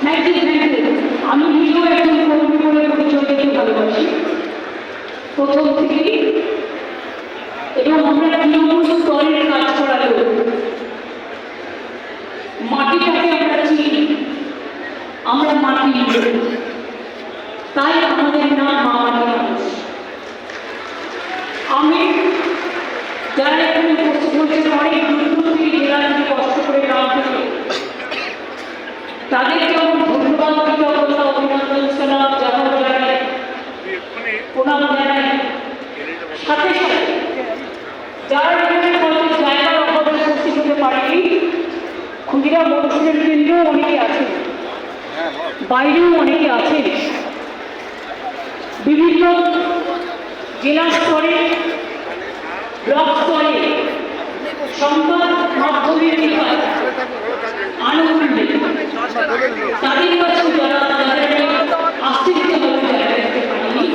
Thank you thank you. আমি নিজেও একজন কর্মী বলে পরিচয় দিতে ভালোবাসি প্রথম থেকেই, এবং আমরা তৃণমূল স্তরের কাজ করা লোক, মাটিটাকে আমরা চিনি, আমরা মাটি লোক, তাই আমাদের নাম মা মাটি মানুষ। আমি যারা এখানে উপস্থিত হয়েছেন অনেক দূর থেকে জেলা থেকে কষ্ট করে গ্রাম থেকে, তাদেরকে আমি ধন্যবাদ কৃতজ্ঞতা অভিনন্দন সালাম জানাই, প্রণাম জানাই। সাথে সাথে যারা এখানে হয়তো জায়গার অভাবে উপস্থিত হতে পারেনি, ক্ষুদিরাম অনুশীলন কেন্দ্রেও অনেকে আছেন, বাইরেও অনেকে আছেন, বিভিন্ন জেলা স্তরে ব্লক স্তরে সংবাদ মাধ্যমের আনুকূল্যে তাদের কাছেও যারা আসতে দিতে হবে জায়গা দেখতে পারেনি,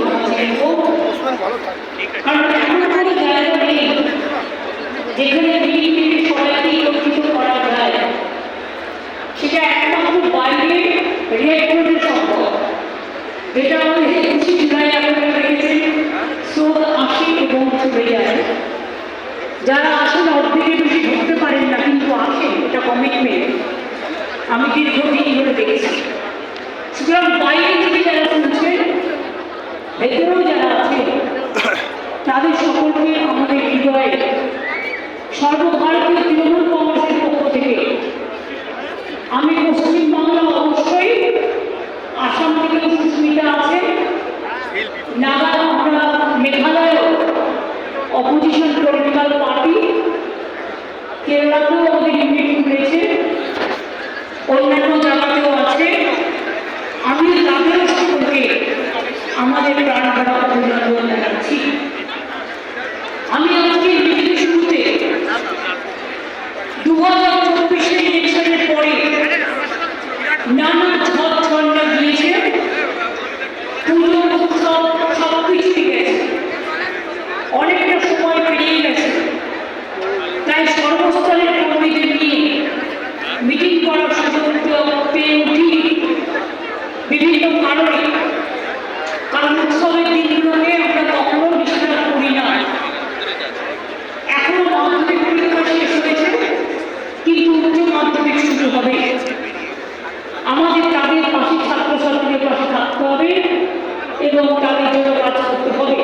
কারণ এমন কোনো জায়গা নেই যেখানে দিল্লি সবাইকে একত্রিত করা যায়, সেটা একমাত্র বাইরে রেড রোডে সম্ভব, যেটা আমাদের 21 জুলাই আপনারা দেখেছেন স্রোত আসে এবং চলে যায়। যারা আসেন অর্ধেকের বেশি ঢুকতে পারেন না, কিন্তু আসেন, এটা কমিটমেন্ট, আমি দীর্ঘদিন ধরে দেখেছি। সুতরাং বাইরে থেকে যারা শুনছেন, ভেতরেও যারা আছে, তাদের সকলকে আমাদের হৃদয়ে সর্বভারতীয় তৃণমূল কংগ্রেসের পক্ষ থেকে আমি পশ্চিমবাংলা, অবশ্যই আসাম থেকেও সুস্মিতা আছে, নাগাল আমরা মেঘালয়েও অপোজিশন পলিটিক্যাল পার্টি, কেরালাতেও আমাদের ইউনিট খুলেছে, অন্যান্য জায়গাতেও আছে, আমি তাদের সকলকে আমাদের প্রাণ ভরা অভিনন্দন জানাচ্ছি। আমি আজকে মিটিংয়ের শুরুতে 2024 ইলেকশনের পরে নানা ঝড় ঝঞ্ঝা গিয়েছে, পুজো উৎসব সবকিছুই গেছে, অনেকটা সময় পেরিয়ে গেছে, তাই সর্বস্তরের কর্মীদের নিয়ে মিটিং করার সুযোগ পেয়ে উঠি বিভিন্ন কারণে। কারণ উৎসবের দিনগুলোকে আমরা কখনো বিশ্বাস করি না। এখনো মাধ্যমিক পরীক্ষা শেষ হয়েছে, কিন্তু উচ্চ মাধ্যমিক শুরু হবে, আমাদের তাদের পাশে ছাত্রছাত্রীদের পাশে থাকতে হবে এবং তাদের জন্য কাজ করতে হবে।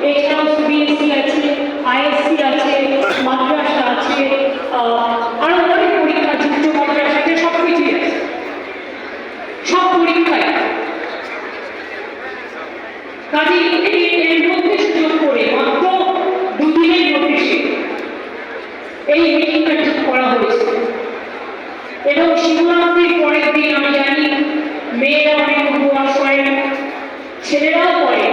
এছাড়াও সিবিএসসি আছে, আইএসসি আছে, মাদ্রাসা আছে, আরো অনেক পরীক্ষা, যুক্ত মাদ্রাসাতে সবকিছুই আছে, সব পরীক্ষায়। কাজে এর মধ্যে সুযোগ করে মাত্র 2 দিনের নোটিশে এই মিটিংটা ঠিক করা হয়েছে, এবং শিবরাত্রির পরের দিন আমি জানি মেয়েরা অনেক উপবাস করেন, ছেলেরাও করে,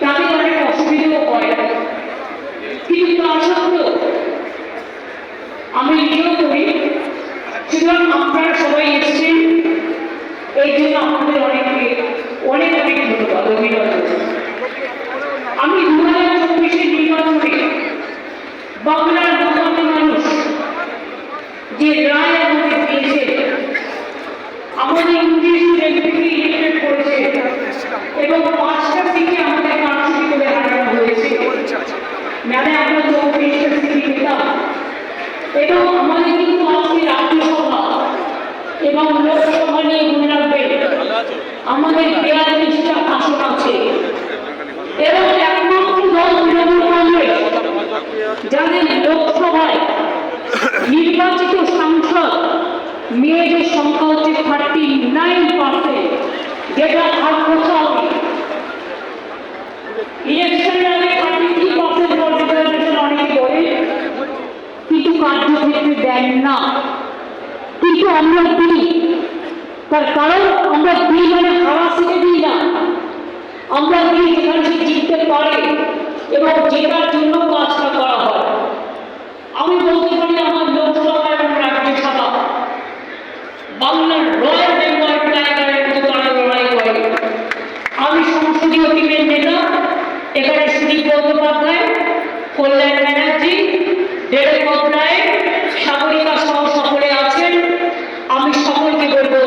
তাদের অনেক অসুবিধাও হয়, কিন্তু তা সত্ত্বেও আমি নিজেও করি। সুতরাং আপনারা সবাই এসেছেন, এই জন্য আপনাদের অনেককে অনেক অনেক ধন্যবাদ, অভিনন্দন। আমি 2024 নির্বাচনে বাংলার মতামত মানুষ যে রায় আমাদের দিয়েছে, আমাদের 29 এমপি ইলেক্টেড করেছে এবং 5টা সিটে আমাদের কারচুপি করে হারানো হয়েছে, নাহলে আমরা 34টা সিট পেতাম। এবং আমাদের কিন্তু আজকে রাজ্যসভা এবং লোকসভা নিয়ে মনে রাখবেন আমাদের 42টা আসন আছে, এবং একমাত্র দল তৃণমূল কংগ্রেস যাদের লোকসভায় নির্বাচিত সাংসদ মেয়েদের সংখ্যা হচ্ছে 39%, যেটা আর কোথাও ইলেকশনের আগে 33% পর্যন্ত অনেকে বলে, কিন্তু কার্যক্ষেত্রে দেন না, কিন্তু আমরা দিই। তার কারণ আমরা দিই মানে হারা শিখে দিই না, আমরা দিই যেখানে সে জিততে পারে এবং জেতার জন্য কাজটা করা হয়। আমি বলতে পারি আমার লোকসভা এবং রাজ্যসভা বাংলার রয়্যাল বেঙ্গল টাইগারের মতো তারা লড়াই করে। আমি সংসদীয় টিমের নেতা, এখানে সুদীপ বন্দ্যোপাধ্যায়, কল্যাণ ব্যানার্জি, দেবব্রত রায়, সাগরিকা সহ সকলে আছেন। আমি সকলকে বলবো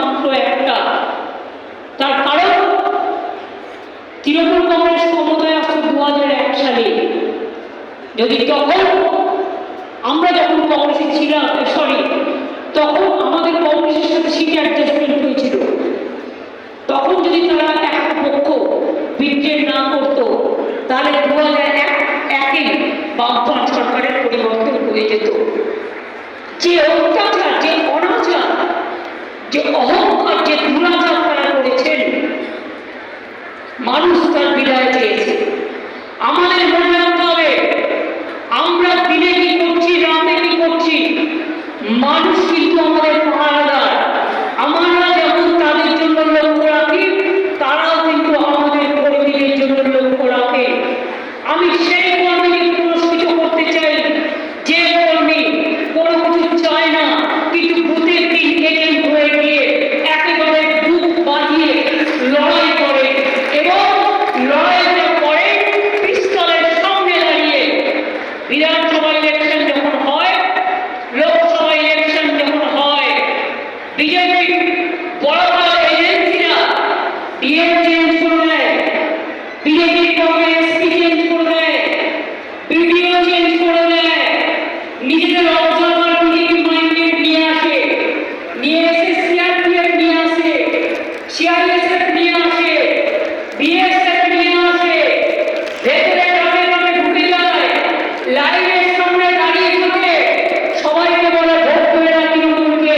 মাত্র একটা, তার কারণ তৃণমূল কংগ্রেস ক্ষমতায় আসতো 2001 সালে। যদি তখন আমরা যখন কংগ্রেসে ছিলাম, তখন আমাদের কংগ্রেসের সাথে সিট অ্যাডজাস্টমেন্ট হয়েছিল, তখন যদি তারা একটা পক্ষ বিদ্রোহ না করতো তাহলে 2001-এ বামফ্রন্ট সরকারের পরিবর্তন হয়ে যেত। যে অত্যাচার, যে অনাচার, যে অহংকার, যে দুরাচার তারা করেছেন, মানুষ তার বিদায় চেয়েছে। আমাদের মনে রাখতে হবে, আমরা দিনে কি করছি, রাতে কি করছি, মানুষ কিন্তু আমাদের পাহারাদার। আমরা যেমন তাদের জন্য লক্ষ্য রাখি, তারাও কিন্তু আমাদের কর্মীদের জন্য লক্ষ্য রাখে। আমি সেই কর্মীকে পুরস্কৃত করতে চাই যে কর্মী কোনো কিছু চায় না, কিন্তু বুথের দিন এজেন্ট হয়ে গিয়ে একেবারে বুক বাজিয়ে লড়াই করে, এবং লড়াইটা করে পিস্তলের সামনে দাঁড়িয়ে। বিধানসভা ইলেকশন যখন হয়, লোকসভা ইলেকশন যখন হয়, বিজেপি বড় বড় এজেন্সিরা ডিএম চেঞ্জ করে দেয়, বিজেপি এসপি চেঞ্জ করে দেয়, বিডিও চেঞ্জ করে দেয়, নিজেদের অবজারভার বিজেপি মাইন্ডেড নিয়ে আসে, নিয়ে এসে সিআরপিএফ নিয়ে আসে, সিআইএসএফ নিয়ে আসে, বিএসএফ নিয়ে আসে, ভেতরে গ্রামে গ্রামে ঢুকে যায়, লাইনের সামনে দাঁড়িয়ে থাকে, সবাইকে বলে ভোট দেবে না তৃণমূলকে,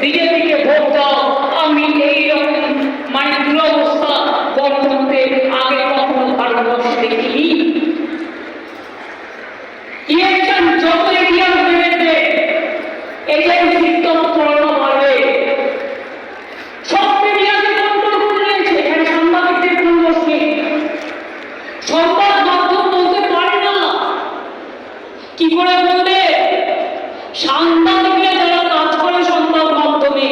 বিজেপিকে ভোট দাও। আমি এইরকম দুরবস্থা গণতন্ত্রে আগে কখনো ভারতবর্ষে দেখিনি। ইলেকশন যত এগিয়ে আসবে, এজেন্সির তৎপরতা বাড়বে। সব মিডিয়াকে কন্ট্রোল করে রয়েছে, এখানে সাংবাদিকদের কোনো দোষ নেই। সংবাদ মাধ্যম বলতে পারে না, কি করে বলবে? সাংবাদিকরা যারা কাজ করে সংবাদ মাধ্যমে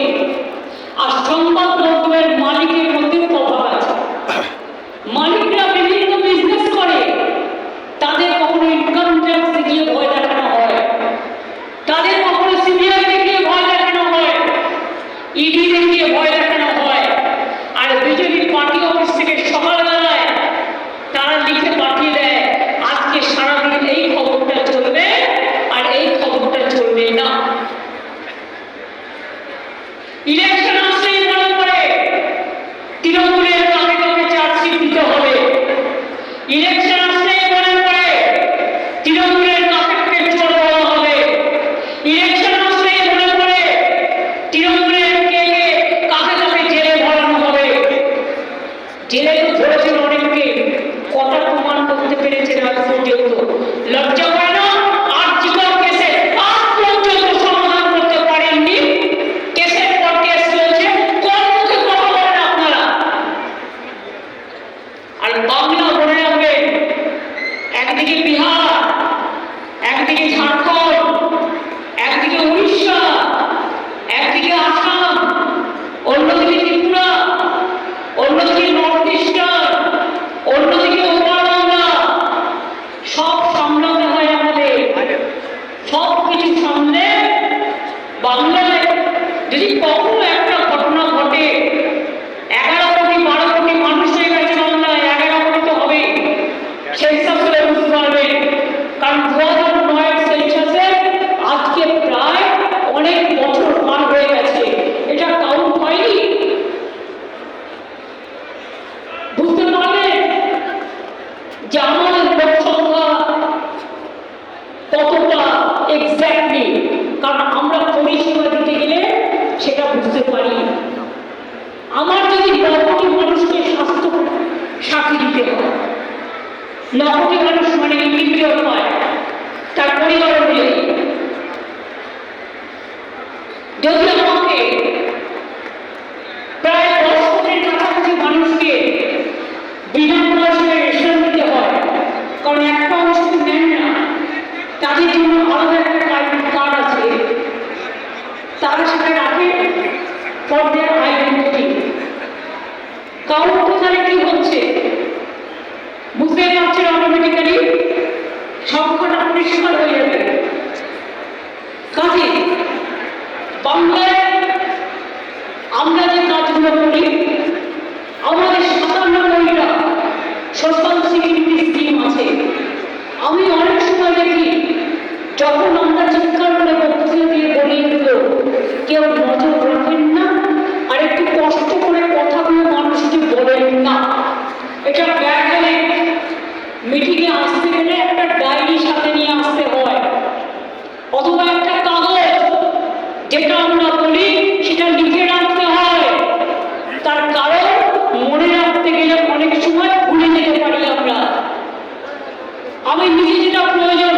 আর সংবাদ মাধ্যমের মালিকের মধ্যে তফাৎ আছে। মালিকরা বিভিন্ন বিজনেস করে, তাদের কখনো ইনকাম ট্যাক্স দিয়ে ভয় দেখানো হয়, তাদের কখনো সিবিআই দেখিয়ে ভয় দেখানো হয়, ইডি দেখিয়ে ভয় দেখানো হয়। আর বিজেপি পার্টি অফিস থেকে সকালবেলায় তারা লিখে পাঠিয়ে দেয়, আজকে সারাদিন এই খবরটা চলবে আর এই খবরটা চলবে না। ইলেকশন আসলেই মনে পড়ে তৃণমূলের কাকে কাকে চার্জশিট দিতে হবে। ইলেকশন আসলেই মনে পড়ে তৃণমূলের কাকে কাকে চোর বলা হবে। ইলেকশন আসলেই মনে পড়ে তৃণমূলের কে কে কাকে কাকে জেলে ভরানো হবে। জেলে তো ধরেছেন অনেককে, কটা প্রমাণ করতে পেরেছেন আজ পর্যন্ত? লজ্জা করে না? আর জীবন কেসে আজ পর্যন্ত সমাধান করতে পারেননি। কেসের পর কেস চলছে, কোন মুখে কথা বলেন আপনারা? আর বাংলা মনে রাখবেন, একদিকে বিহার, একদিকে ঝাড়খণ্ড, একদিকে উড়িষ্যা, একদিকে আসাম, অন্যদিকে ত্রিপুরা, অন্যদিকে নর্থ ইস্টার্ন, অন্যদিকে উত্তর বাংলা। সব সামলাতে হয় আমাদের। সব কিছু সামলে বাংলায় যদি কখনো একটা ঘটনা ঘটে, 11 কোটি 12 কোটি মানুষ হয়ে গেছে বাংলায়, 11 কোটি তো হবে, সেই হিসাব করে বুঝতে পারবেন। কারণ 2009 সেন্সাসে আজকে প্রায় অনেক বছর পার হয়ে গেছে, এটা কাউন্ট হয়নি। বুঝতে পারলেন যে আমাদের লোক সংখ্যা কতটা এক্স্যাক্টলি? কারণ আমরা পরিষেবা দিতে গেলে সেটা বুঝতে পারি। আমার যদি 9 কোটি মানুষকে স্বাস্থ্য সাথী দিতে হয়, 9 কোটি মানুষ মানে ইন্ডিভিজুয়াল হয়, তার পরিবার অনুযায়ী যদি আমাকে প্রায় 10 কোটির কাছাকাছি মানুষকে বিনামূল্যে রেশন দিতে হয়, কারণ একটা ওষুধ নেন না, তাদের জন্য আলাদা একটা কার্ড আছে, তারা সেটা রাখে ফর দেয়ার আইডেন্টিটি। কারণ কোথায় কি হচ্ছে বুঝতে পারছেন, অটোমেটিক্যালি সংখ্যাটা পরিষ্কার হয়ে যাবে। কাজে বাংলায় আমরা যে কাজগুলো করি, আমাদের 97টা সোশ্যাল সিকিউরিটি স্কিম আছে। আমি অনেক সময় দেখি যখন আমরা চিৎকার করে বক্তৃতা দিয়ে বলিয়ে দিল, কেউ নজর রাখেন না, আর একটু কষ্ট করে কথাগুলো মানুষকে বলেন না। এটা ব্যাখ্যালে মিটিংয়ে আসতে গেলে একটা ডায়েরি সাথে নিয়ে আসতে হয়, অথবা একটা কাগজ, যেটা আমরা বলি সেটা লিখে রাখতে হয়। তার কারণ মনে রাখতে গেলে অনেক সময় ভুলে যেতে পারি আমরা। আমি নিজে যেটা প্রয়োজন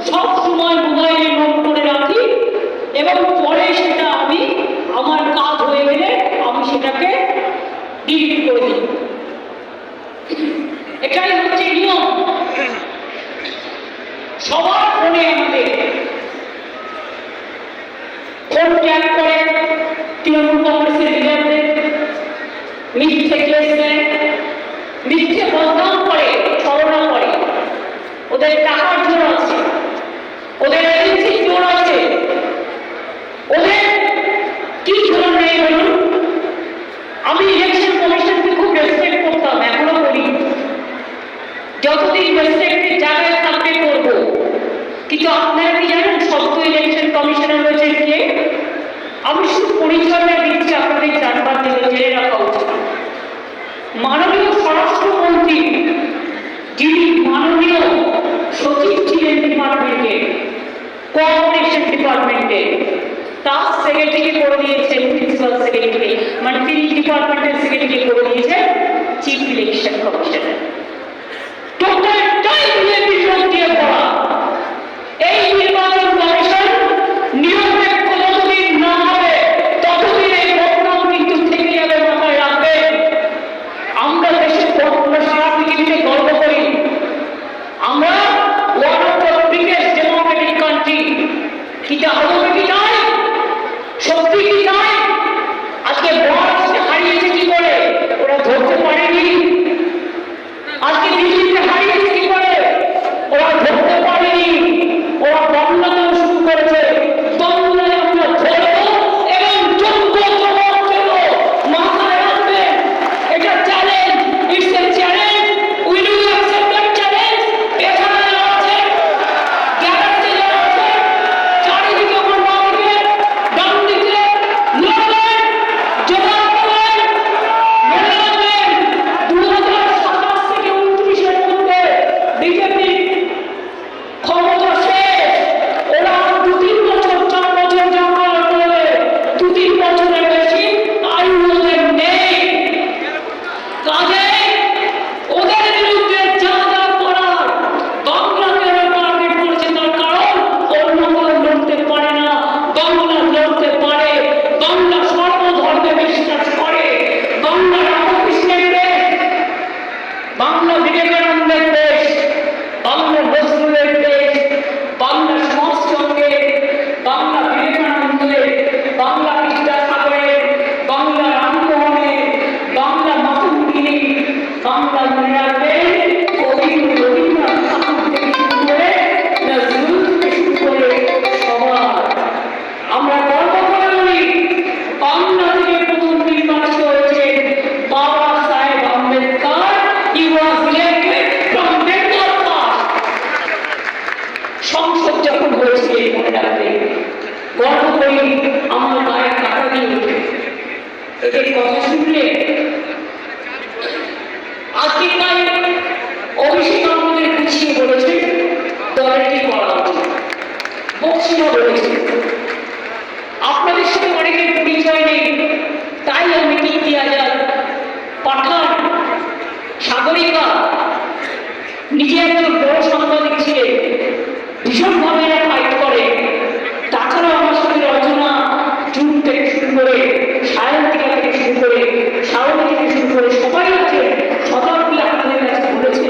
সব সময় মোবাইলে নোট করে রাখি, এবং পরে সেটা আমি আমার কাজ হয়ে গেলে আমি সেটাকে ডিলিট করে দিই। এটাই হচ্ছে নিয়ম। সবার ফোনে আমাদের ফোন ট্যাগ করে তৃণমূল কংগ্রেসের লিডারদের, মিথ্যে কেস দেয়, মিথ্যে বদনাম করে, ছলনা করে। ওদের টাকার জোর আছে, ওদের এজেন্সির জোর আছে, ওদের কি জোর নেই বলুন? আমি ইলেকশন কমিশনকে খুব রেসপেক্ট করতাম, এখনো করি। যতদিন রেসপেক্টের জায়গায় থাকতে করবো। কিন্তু আপনারা কি জানেন শব্দ ইলেকশন কমিশনার রয়েছে কে? আমি শুধু পরিচয়টা দিচ্ছি, আপনাদের জানবার জন্য, জেনে রাখা উচিত। মাননীয় স্বরাষ্ট্রমন্ত্রী, যিনি মাননীয় সচিব ছিলেন ডিপার্টমেন্টে, কোঅপারেশন ডিপার্টমেন্টে, তার সেক্রেটারি করে দিয়েছেন প্রিন্সিপাল সেক্রেটারি, মানে তিনি ডিপার্টমেন্টের সেক্রেটারি করে দিয়েছেন চিফ ইলেকশন কমিশনার। টোটালটাই বিজেপির দিয়ে পড়া। এই নির্বাচন কমিশন নিরপেক্ষ যতদিন না হবে ততদিন এই বদনাম কিন্তু থেকে যাবে, মাথায় রাখবেন। আমরা দেশের সারা পৃথিবীতে গর্ব করি, আমরা one of the biggest Democratic country. কিন্তু আদৌ কি নয়? সত্যি কি নয়? আজকে বয়স হারিয়েছে কি করে? ওরা ধরতে পারেনি। আজকে দিল্লিতে হারিয়েছে কি করে? ওরা ধরতে পারেনি। ওরা বাংলাতেও শুরু করেছে। বাংলায় আমরা ধরবো এবং যোগ্য জবাব দেব। মাথায় রাখবেন, এটা challenge, it's a challenge. Will you accept that challenge? এখানে যারা আছে, গ্যালারিতে যারা আছে, চারিদিকে আমার বামদিকে, ডান দিকে লড়বেন, জবাব দেবেন। মনে রাখবেন 2027 থেকে 29-এর মধ্যে বিজেপি ক্ষমতা শেষ। ওরা 2-3 বছর, 4 বছর জামাল করবে, 2-3 বছরের বেশি আয়ু ওদের নেই। কাজে ওদের বিরুদ্ধে যা যা করার, বাংলাকে ওরা টার্গেট করেছে। তার কারণ অন্য কেউ লড়তে পারে না, বাংলা লড়তে পারে। বাংলা সর্বধর্মে বিশ্বাস করে, বাংলা রামকৃষ্ণের দেশ, বাংলা বিবেকানন্দের দেশ, বাংলা নজরুলের দেশ, বাংলা সমাজচন্দ্রের, বাংলা বিবেকানন্দের, বাংলা বিদ্যাসাগরের, বাংলা রামমোহনের, বাংলা মাতঙ্গিনী, বাংলা মনে রাখবেন কবি রবীন্দ্রনাথ ঠাকুর থেকে শুরু করে নজরুল থেকে শুরু করে সবার। আমরা গর্ব করে বলি, বাংলা থেকে প্রথম নির্বাচিত হয়েছেন বাবা সাহেব Ambedkar. He was elected from Bengal caste. সংসদ যখন হয়েছে, মনে রাখবেন, গর্ব করি, আমার গায়ে কাটা দিয়ে ওঠে এদের কথা শুনলে। আজকে তাই অভিষেক আমাদের গুছিয়ে বলেছে দলের কি করা উচিত, বক্সিও বলেছে। আপনাদের সাথে অনেকের পরিচয় নেই, তাই আমি কীর্তি আজাদ, পাঠান, সাগরিকা, নিজে একজন বড় সাংবাদিক ছিলেন, ভীষণভাবে এরা ফাইট করে। তাছাড়াও আমার সাথে রচনা, জুন থেকে শুরু করে, সায়ন্তিকা থেকে শুরু করে, শাওনি থেকে শুরু করে সবাই আছে। শতাব্দী আপনাদের কাছে বলেছে।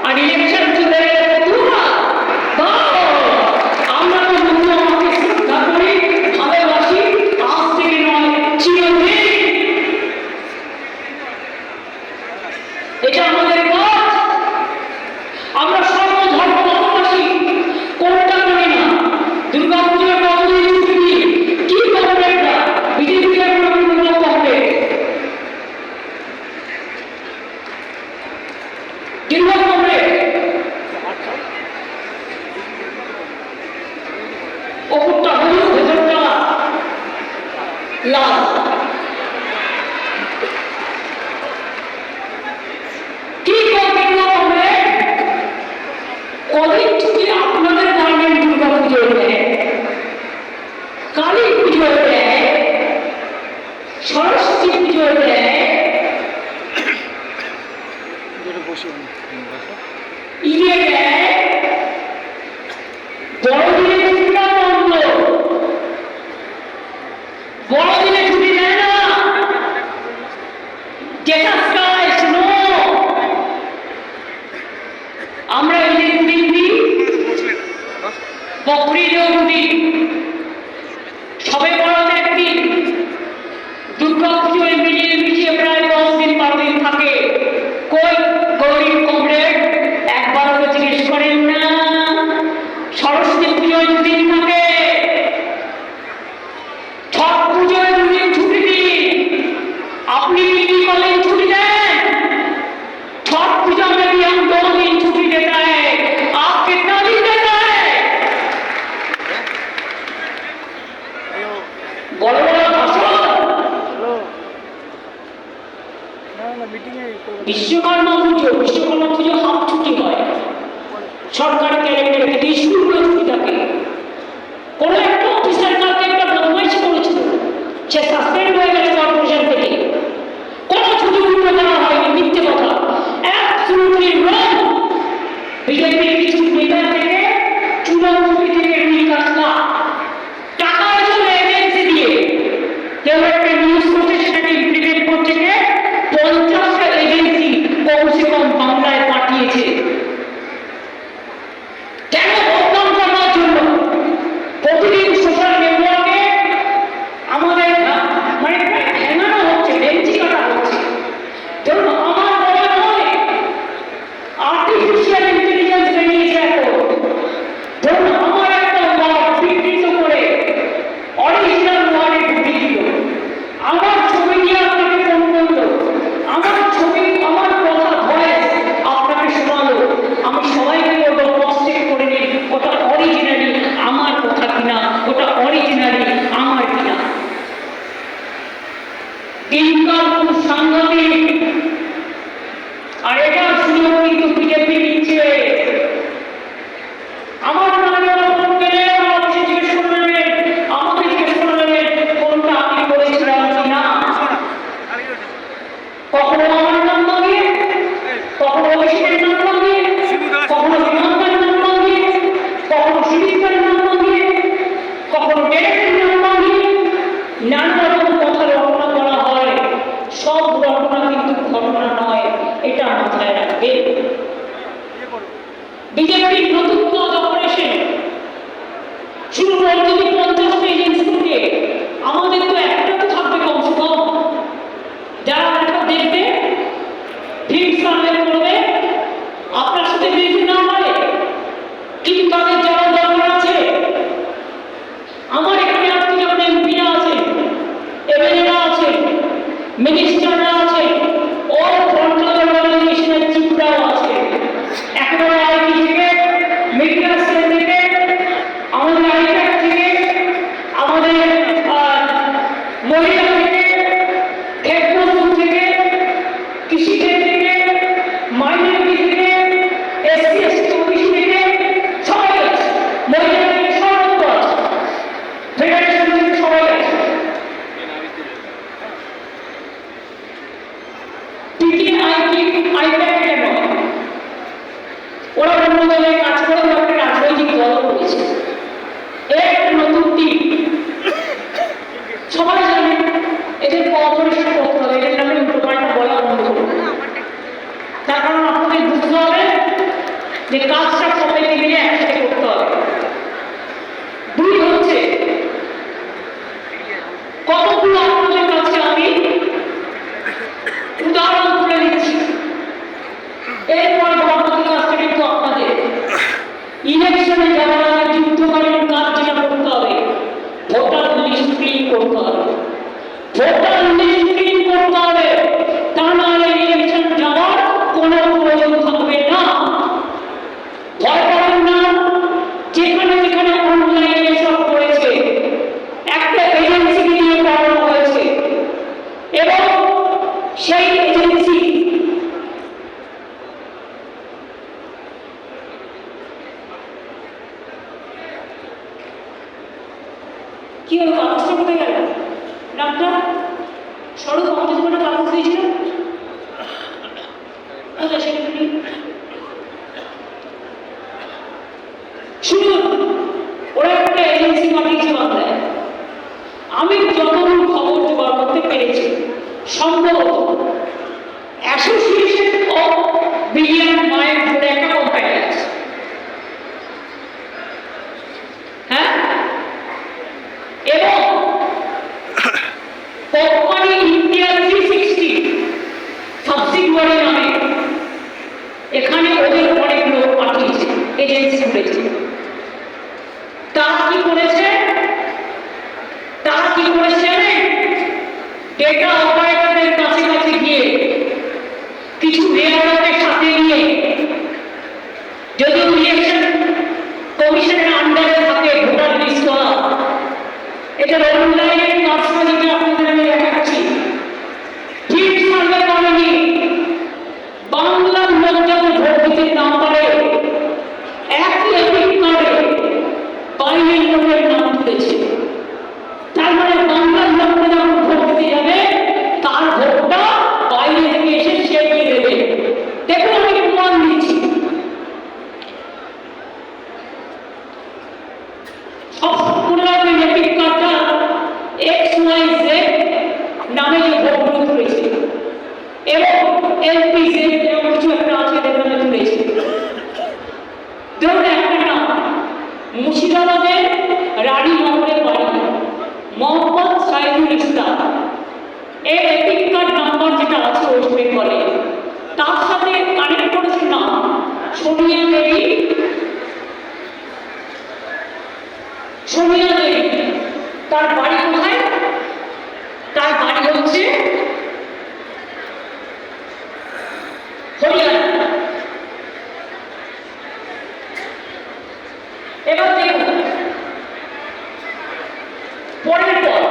আর ইলেকশন চলে গেলে দুবার। আমরা তো বন্ধু আমাকে শ্রদ্ধা করি, ভালোবাসি, আজ থেকে নয় চিরদিন। এটা আমাদের কাজ। আমরা সর্বধর্মবাসী, কোনটা করি না। দুর্গা পুজোর কতদিন ছুটি দিই, কি করবে এটা? বিজেপিকে কোনো করবে কিংবা করবে ওপরটা হলুদ, ভেতরটা লাল। কি করবে করবে? কদিন ছুটি আপনাদের গভর্নমেন্ট দুর্গা পুজো দেয়, কালী পুজো দেয়, সরস্বতী পুজো দেয়, ঈদে দেয়, বড়দিনে ছুটিটা বন্ধ। বড়দিনে ছুটি দেয় না। আমরা ঈদের দিন দিই, বকরিদেও দিই, সবে বড়দের দিন, দুর্গা পুজোয় মিলিয়ে মিশিয়ে প্রায় 10 দিন 12 দিন থাকে। কই গরিব কমরেড একবারও তো জিজ্ঞেস করেন না? সরস্বতী পুজোয় 2 দিন থাকে, ছট পুজোয় 2 দিন ছুটি দিন। আপনি কি কলেন ছুটি দেন? छठ पूजा में भी हम 2 दिन छुट्टी देता है, आप कितना दिन देता है? बड़ा बड़ा भाषण। विश्वकर्मा पुजो हाफ छुट्टी है, सरकार कैलेंडार থেকে স্কুলগুলো ছুটি থাকে। কোন একটা অফিসার কালকে একটা বদমাইশি করেছিল, সে সাসপেন্ড হয়ে গেছে কর্পোরেশন থেকে। কোন ছুটি উল্টো করা হয়নি, মিথ্যে কথা। Absolutely wrong. বিজেপির কিছু নেতা থেকে চুনামুখী থেকে নিকাশ না, টাকার জন্য এজেন্সি দিয়ে কেউ একটা নিউজ করছে, সেটাকে ইমপ্লিমেন্ট করছে, 50টা এজেন্সি কমসে কম বাংলায় পাঠিয়েছে। কেন? বদনাম করার জন্য। প্রতিদিন সোশ্যাল নেটওয়ার্কে আমাদের মানে ভেঙানো হচ্ছে, বেঞ্চি কাটা হচ্ছে। ধরুন আমার বলা নয়, আর্টিফিশিয়াল ইন্টেলিজেন্স বেরিয়েছে এখন। ধরুন আমার একটা ওয়ার্ড বিকৃত করে অরিজিনাল ওয়ার্ডে ঢুকিয়ে দিল, আমার ছবি দিয়ে আপনাকে ফোন করলো, আমার ছবি আমার কথা ভয়েস আপনাকে শোনালো। আমি সবাইকে বলবো ক্রস চেক করে নিন, ওটা অরিজিনালি আমার কথা কিনা, ওটা অরিজিনালি আমার কিনা। দিনকাল খুব সাংঘাতিক। আর এটা সুযোগ কিন্তু বিজেপি নিচ্ছে। আমার ফোন পেলে আমার অফিসে জিজ্ঞেস করে নেবেন, আমাকে জিজ্ঞেস করে নেবেন কোনটা আমি বলেছিলাম কিনা। কখনো আমার নাম মাগিয়ে, কখনো অভিষেকের নাম মাগিয়ে, কখনো বিধানকার নাম মাগিয়ে, কখনো সুদীপের নাম মাগিয়ে, কখনো ডেরেকের নাম মাগিয়ে নানা রকম কথা রটনা করা হয়। সব রটনা কিন্তু ঘটনা নয়, এটা মাথায় রাখবে। বিজেপির নতুন অপারেশন শুরু করে যদি 50টা এজেন্সি থেকে, আমাদের তো একটা তো থাকবে কমসে কম, যারা একটা দেখবে, ফিল্ড সার্ভে করবে, আপনার সাথে বিরোধী না হয়, কিন্তু তাদের যারা দরকার আছে। আমার এখানে আজকে যেমন এমপিরা আছে, এমএলএরা আছে, মিনিস্টাররা আছে, অল ফ্রন্টাল অর্গানাইজেশনের চিফরাও আছে। একেবারে আইটি থেকে, মিডিয়া সেল থেকে, আমাদের আইপ্যাক থেকে, আমাদের মহিলা থেকে, ক্ষেত মজদুর থেকে, কৃষিক্ষেত থেকে, মাইনরিটি থেকে, এসসি এসটি ওবিসি থেকে সবাই আছে। মহিলা থেকে সর্বত্র আছে, ফেডারেশন থেকে সবাই আছে। যে কাজটা সবাইকে মিলে একসাথে করতে হবে। দুই হচ্ছে কতগুলো আপনাদের কাছে আমি উদাহরণ তুলে দিচ্ছি। এরপরে পরবর্তী কাজটা কিন্তু আপনাদের ইলেকশনে যাওয়ার আগে যুদ্ধকালীন কাজ যেটা করতে হবে, ভোটার লিস্ট ক্লিন করতে হবে। ভোটার লিস্ট ক্লিন করতে হবে, তা নাহলে ইলেকশন যাওয়ার কোনো প্রয়োজন থাকবে না। ভয় পাবেন না, যেখানে যেখানে অনলাইনে এসব করেছে একটা এজেন্সিকে নিয়ে করানো হয়েছে এবং সেই এজেন্সি কি হলো, কাগজটা কোথায় গেল? নামটা সড়ক 50 টাকা কাগজ দিয়েছিল কোথায় সেটা শুনুন। ওরা একটা এজেন্সি পাঠিয়েছে বাংলায়। আমি যতদূর খবর জোগাড় করতে পেরেছি, সম্ভবত অ্যাসোসিয়েশন অফ বিলিয়ন মাইন্ড বলে একটা কোম্পানি আছে। হ্যাঁ, এবং কোম্পানি ইন্ডিয়া 360 সাবসিডিয়ারি নামে এখানে ওদের অনেক লোক পাঠিয়েছে, এজেন্সি খুলেছে। তারা কি করেছে ডেটা অপারেটরদের কাছে কাছে গিয়ে কিছু রেয়ারদের সাথে নিয়ে, যদিও ইলেকশন কমিশনের আন্ডারে থাকে ভোটার লিস্ট করা, এটা অনলাইনের কাজটা যেটা আপনাদের আমি দেখাচ্ছি, ঠিক সার্ভে করেনি। বাংলার লোক যখন ভোট দিতে না পারে, একই এপিক কার্ডে বাইরের লোকের নাম তুলেছে। তার মানে বাংলার লোকরা যখন ভোট দিতে যাবে, তার ভোটটা বাইরে থেকে এসে সে দিয়ে দেবে। দেখুন, আমি প্রমাণ দিচ্ছি। সবগুলোর এপিক কার্ডটা XYZ নামে যে ভোটগুলো তুলেছে এবং LPZ এরকম কিছু একটা আছে যেখানে তুলেছে। ধরুন একটা নাম মুর্শিদাবাদের রানীনগরের বাড়ি মোহাম্মদ সাইদুল ইসলাম, এর এপিক কার্ড নাম্বার যেটা আছে ওয়েস্ট বেঙ্গলে, তার সাথে কানেক্ট করেছে নাম সোনিয়া দেবী। তার বাড়ি কোথায়? তার বাড়ি হচ্ছে হরিয়ানা। এবার দেখুন, পরের পর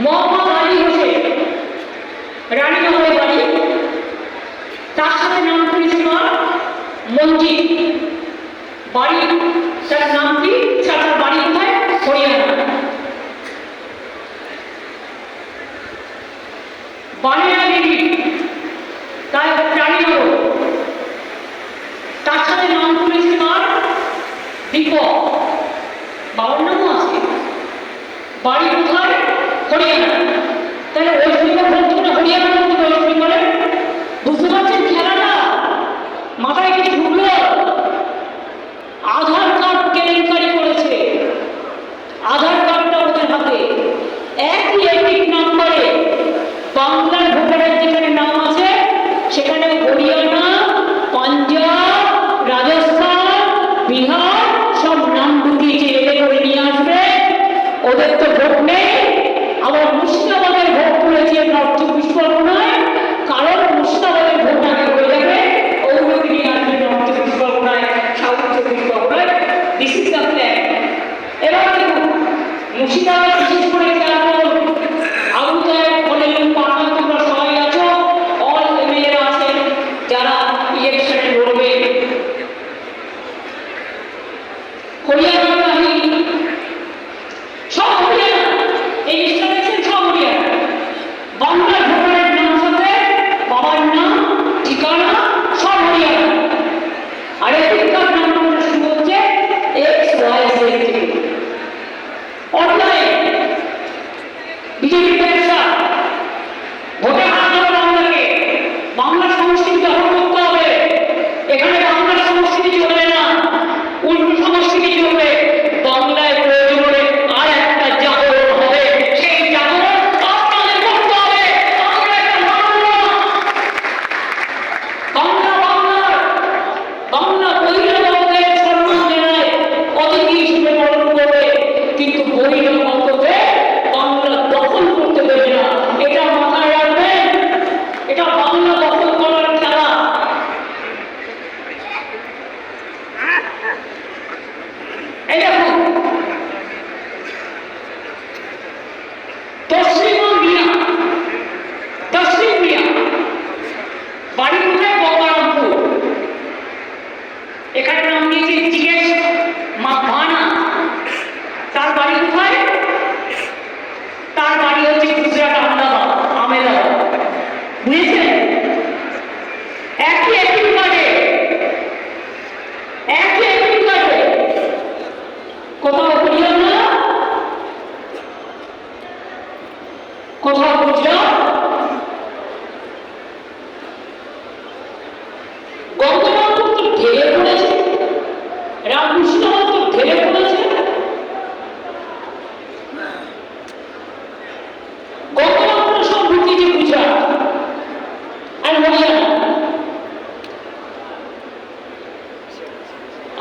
মোহাম্মদ আলী হোসেন, রানীনগরের বাড়ি, তার সাথে নাম করেছিল মঞ্জিত, বাড়ি তার নাম কি, তার বাড়ি কোথায়? হরিয়ানা। বানিয়া দেবী, তার রানীনগর, তার সাথে নাম করেছিল দীপক, বাবার নামও আছে, বাড়ি কোথায়? হরিয়ানা। তাহলে ওয়েস্ট বেঙ্গল ভোট করে হরিয়ানা ভোট করে ওয়েস্ট বেঙ্গলে। বুঝতে পারছেন খেলাটা? মাথায় কিছু ঢুকলো? আধার কার্ড কেলেঙ্কারি করেছে, আধার কার্ডটা ওদের হাতে একই এপিক নাম্বারে বাংলার ভোটারের যেখানে নাম আছে সেখানে হরিয়ানা, পাঞ্জাব, রাজস্থান, বিহার সব নাম ঢুকিয়েছে। এতে করে নিয়ে আসবে, ওদের তো ভোট নেই। আবার মুর্শিদাবাদের ভোট তুলেছে নর্থ 24 পরগনায়, কারণ মুর্শিদাবাদের ভোট আগে হয়ে যাবে, ওগুলোকে নিয়ে আসবে নর্থ 24 পরগনায়, সাউথ 24 পরগনায়। This is the plan. এবার দেখুন, মুর্শিদাবাদ বিশেষ করে খেয়াল করুন, আবু তাহের কলেজের পাড়া তোমরা সবাই আছো, অল এমএলএরা আছেন যারা ইলেকশনে লড়বে। হরিয়ানা বাহিনী সব হরিয়ানা, এই লিস্টটা দেখছেন সব হরিয়ানা। বাংলা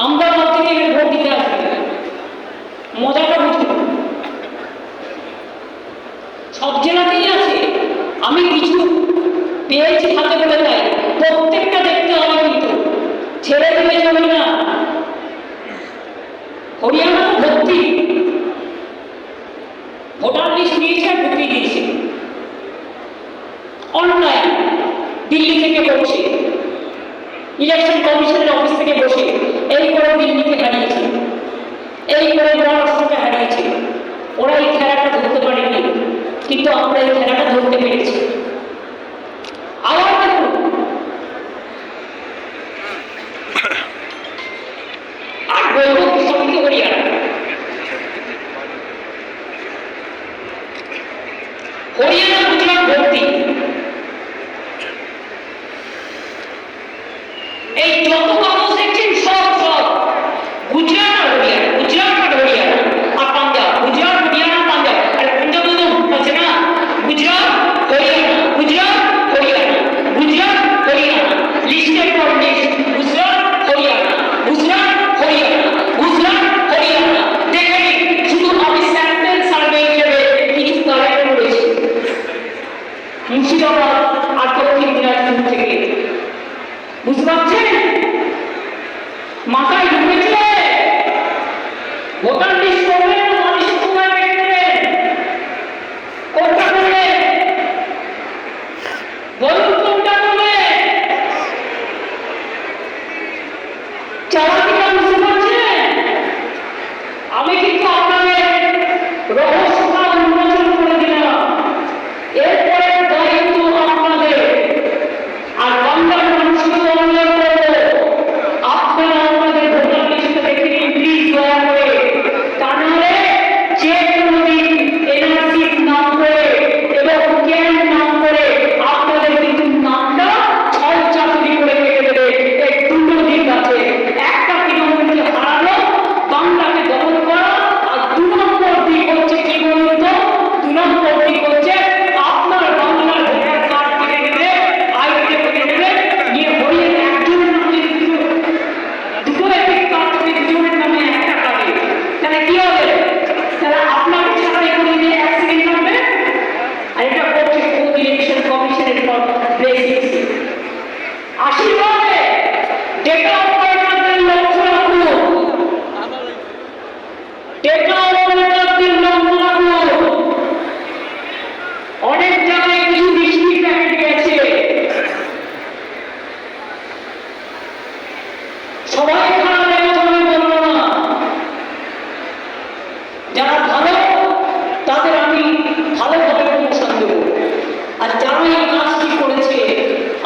আমরা থেকে এখানে ভোট দিতে আসবো, মজাটা বুঝুন। সব জেলাতেই আছে, আমি কিছু পেয়েছি হাতে বলে তাই প্রত্যেকটা দেখতে হবে, কিন্তু ছেড়ে দিলে চলবে না। হরিয়ানা ভর্তি ভোটার লিস্ট নিয়েছে আর ঢুকিয়ে দিয়েছে অনলাইন, দিল্লি থেকে বসে, ইলেকশন কমিশনের অফিস থেকে বসে। এই করে দিল্লিকে হারিয়েছে, এই করে মহারাষ্ট্রকে হারিয়েছে। ওরা এই খেলাটা ধরতে পারেনি, কিন্তু আমরা এই খেলাটা ধরতে পেরেছি। আবার দেখুন, আর বলবো সমিতি হরিয়ানা, হরিয়ানা গুজরাট ভর্তি। এই যত মানুষ দেখছেন সব গুজরাট আর হরিয়ানা, গুজরাট আর হরিয়ানা আর পাঞ্জাব, গুজরাট হরিয়ানা পাঞ্জাব। আর পাঞ্জাব তো আছে না, গুজরাট হরিয়ানা, গুজরাট হরিয়ানা, গুজরাট হরিয়ানা, লিস্টের পর লিস্ট, গুজরাট হরিয়ানা, গুজরাট হরিয়ানা, গুজরাট হরিয়ানা। দেখে নিন, শুধু আমি স্যাম্পল সার্ভে হিসেবে কিছু কালেক্ট করেছি মুর্শিদাবাদ আর দক্ষিণ দিনাজপুর থেকে। বুঝতে পারছেন? মাথায় ঢুকেছে। ভোটার লিস্ট করবেন না, মানুষ কোথায় দেখবেন, কোনটা করবে বলুন, কোনটা করবে? চালাকিটা বুঝতে পারছেন? আমি কিন্তু আপনাদের রহস্যটা উন্মোচন করে দিলাম। এরপরে দায়িত্ব আপনাদের। আর বাংলার মানুষকে অনুরোধ করবো, আপনারা আমাদের ভোটার লিস্টে দেখে নিন প্লিজ, দয়া করে। তা নাহলে যে কোনো দিন এনআরসির নাম করে এবং ক্যান নাম করে আপনাদের কিন্তু নামটা ছয় চাকরি করে কেটে দেবে। এই দুটো দিক আছে, একটা তৃণমূলকে হারানো, বাংলাকে দখল করা, আর 2 নম্বর দিক হচ্ছে কি বলুন তো? 2 নম্বর দিক হচ্ছে আপনার বাংলার ভোটার কার্ড কেটে নেবে, আইডি কেটে নেবে, নিয়ে হরিয়ানা একজনের নামে দুটো এপিক কার্ড থেকে দুজনের নামে একটা কাটে। তাহলে কি হবে? তাহলে আপনাকে ছাড়াই করে দিয়ে 1 সেকেন্ড লাগবে। আর এটা করছে কোন ইলেকশন কমিশনের বেসিস। আশীর্বাদে ডেটা অপারেটরদের লক্ষ্য রাখুন, ডেটা অপারেটরদের লক্ষ্য রাখুন। অনেক জায়গায় কিছু বৃষ্টির প্যাকেট গেছে, সবাই খারাপ কথা আমি বলবো না। যারা ভালো তাদের আমি ভালোভাবে প্রমোশন দেবো, আর যারা এই কাজটি করেছে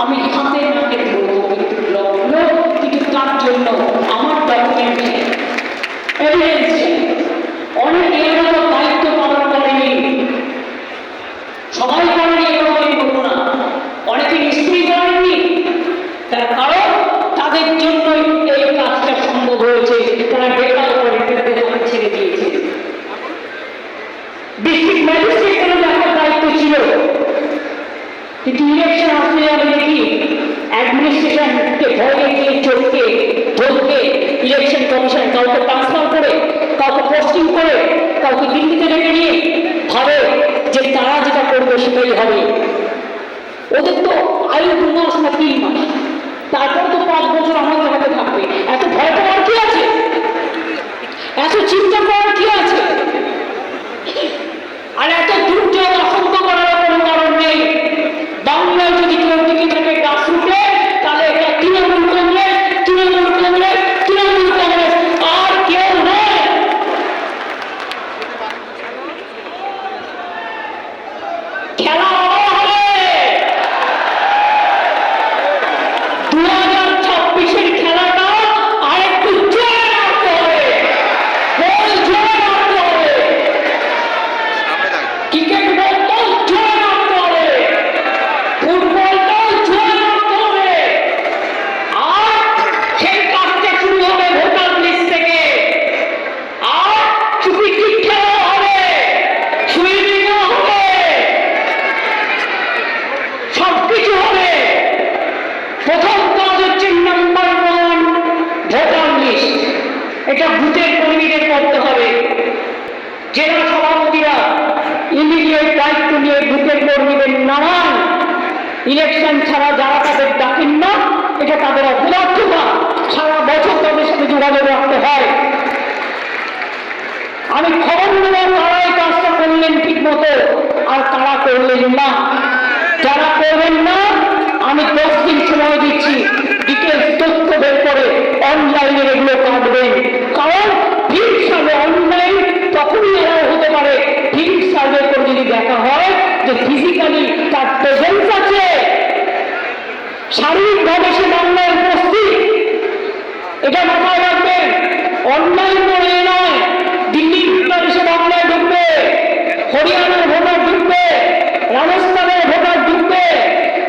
আমি হাতে নাকে ধরবো। কিন্তু লগ্ন, কিন্তু তার জন্য আমার ডকুমেন্ট এভিডেন্স। অনেক এলাকা দায়িত্ব পালন করেনি, সবাই করেনি, এগুলো আমি বলবো না। অনেকে নিশ্চয়ই করেননি, তার কারণ তাদের জন্যই এই কাজটা সম্ভব হয়েছে। তারা ডেটা অপারেটরদের হাতে ছেড়ে দিয়েছে। ডিস্ট্রিক্ট ম্যাজিস্ট্রেটেরও দেখার দায়িত্ব ছিল, কিন্তু ইলেকশন আসলে আমি দেখি অ্যাডমিনিস্ট্রেশনকে ভয় দেখিয়ে চোখকে ধরকে ইলেকশন ছাড়া যারা তাদের ডাকেন না, এটা তাদের অপরাধতা, সারা বছর তাদের সাথে যোগাযোগ রাখতে হয়। আমি খবর নিলাম তারা এই কাজটা করলেন ঠিক মতো, আর তারা করলেন না। যারা করবেন না, আমি 10 দিন সময় দিচ্ছি, ডিটেলস তথ্য বের করে অনলাইনে এগুলো কাটবেন। কারণ ফিল্ড সার্ভে অনলাইন তখনই এরাও হতে পারে ফিল্ড সার্ভে করে যদি দেখা হয় যে ফিজিক্যালি তার প্রেজেন্স আছে, শারীরিকভাবে সে বাংলায় উপস্থিত। এটা মাথায় রাখবেন। অনলাইন করে নয়, দিল্লির ভোটার এসে বাংলায় ঢুকবে, হরিয়ানার ভোটার ঢুকবে, রাজস্থানের ভোটার ঢুকবে,